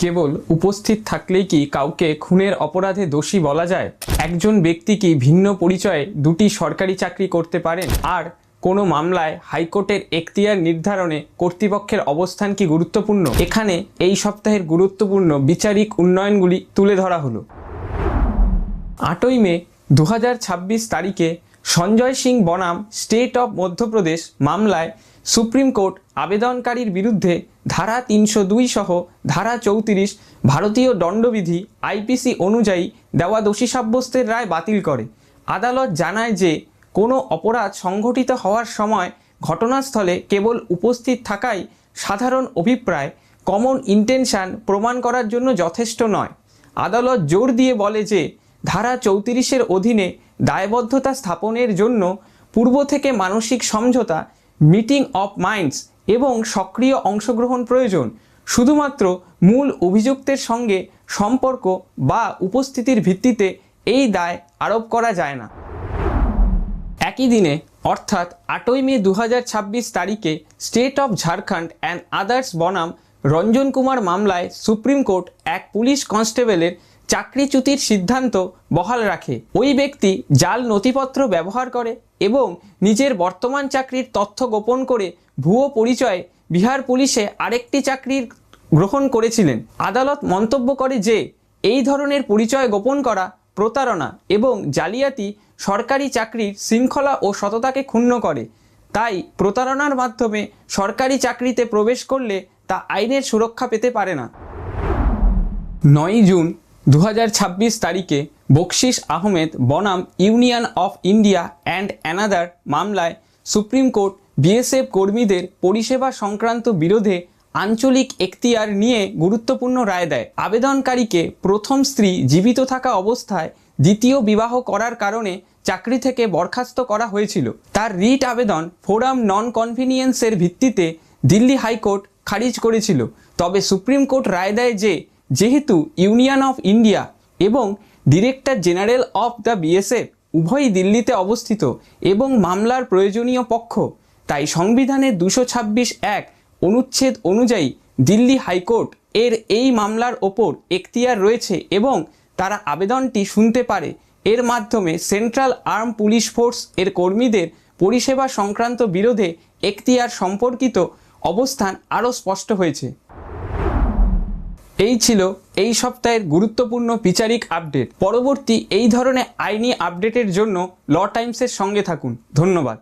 কেবল উপস্থিত থাকলেই কি কাউকে খুনের অপরাধে দোষী বলা যায়? একজন ব্যক্তি কি ভিন্ন পরিচয়ে দুটি সরকারি চাকরি করতে পারেন? আর কোনো মামলায় হাইকোর্টের এখতিয়ার নির্ধারণে কর্তৃপক্ষের অবস্থান কি গুরুত্বপূর্ণ? এখানে এই সপ্তাহের গুরুত্বপূর্ণ বিচারিক উন্নয়নগুলি তুলে ধরা হলো। 8ই মে 2026 তারিখে সঞ্জয় সিং বনাম স্টেট অফ মধ্যপ্রদেশ মামলায় সুপ্রিম কোর্ট আবেদনকারীর বিরুদ্ধে ধারা 302 সহ ধারা 34 ভারতীয় দণ্ডবিধি আইপিসি অনুযায়ী দেওয়া দোষী সাব্যস্তের রায় বাতিল করে। আদালত জানায় যে কোনো অপরাধ সংঘটিত হওয়ার সময় ঘটনাস্থলে কেবল উপস্থিত থাকাই সাধারণ অভিপ্রায় কমন ইন্টেনশন প্রমাণ করার জন্য যথেষ্ট নয়। আদালত জোর দিয়ে বলে যে ধারা 34-এর অধীনে দায়বদ্ধতা স্থাপনের জন্য পূর্ব থেকে মানসিক সমঝোতা, মিটিং অফ মাইন্ডস এবং সক্রিয় অংশগ্রহণ প্রয়োজন। শুধুমাত্র মূল অভিযুক্তের সঙ্গে সম্পর্ক বা উপস্থিতির ভিত্তিতে এই দায় আরোপ করা যায় না। একই দিনে অর্থাৎ 8ই মে 2026 তারিখে state of Jharkhand and others বনাম রঞ্জন কুমার মামলায় সুপ্রিম কোর্ট এক পুলিশ কনস্টেবলের চাকরিচ্যুতির সিদ্ধান্ত বহাল রাখে। ওই ব্যক্তি জাল নথিপত্র ব্যবহার করে এবং নিজের বর্তমান চাকরির তথ্য গোপন করে ভুয়ো পরিচয়ে বিহার পুলিশে আরেকটি চাকরি গ্রহণ করেছিলেন। আদালত মন্তব্য করে যে এই ধরনের পরিচয় গোপন করা প্রতারণা এবং জালিয়াতি সরকারি চাকরির শৃঙ্খলা ও সততাকে ক্ষুণ্ণ করে। তাই প্রতারণার মাধ্যমে সরকারি চাকরিতে প্রবেশ করলে তা আইনের সুরক্ষা পেতে পারে না। 9ই জুন 2026 তারিখে বকশিস আহমেদ বনাম union of India and another মামলায় সুপ্রিম কোর্ট বিএসএফ কর্মীদের পরিষেবা সংক্রান্ত বিরোধে আঞ্চলিক এখতিয়ার নিয়ে গুরুত্বপূর্ণ রায় দেয়। আবেদনকারীকে প্রথম স্ত্রী জীবিত থাকা অবস্থায় দ্বিতীয় বিবাহ করার কারণে চাকরি থেকে বরখাস্ত করা হয়েছিল। তার রিট আবেদন ফোরাম নন কনভিনিয়েন্সের ভিত্তিতে দিল্লি হাইকোর্ট খারিজ করেছিল। তবে সুপ্রিম কোর্ট রায় দেয় যে যেহেতু ইউনিয়ন অফ ইন্ডিয়া এবং director general of the BSF উভয়ই দিল্লিতে অবস্থিত এবং মামলার প্রয়োজনীয় পক্ষ, তাই সংবিধানের 226(1) অনুচ্ছেদ অনুযায়ী দিল্লি হাইকোর্ট এর এই মামলার ওপর এখতিয়ার রয়েছে এবং তারা আবেদনটি শুনতে পারে। এর মাধ্যমে সেন্ট্রাল আর্ম পুলিশ ফোর্স এর কর্মীদের পরিষেবা সংক্রান্ত বিরোধে এখতিয়ার সম্পর্কিত অবস্থান আরও স্পষ্ট হয়েছে। এই ছিল এই সপ্তাহের গুরুত্বপূর্ণ বিচারিক আপডেট। পরবর্তী এই ধরনের আইনি আপডেটের জন্য ল টাইমসের সঙ্গে থাকুন। ধন্যবাদ।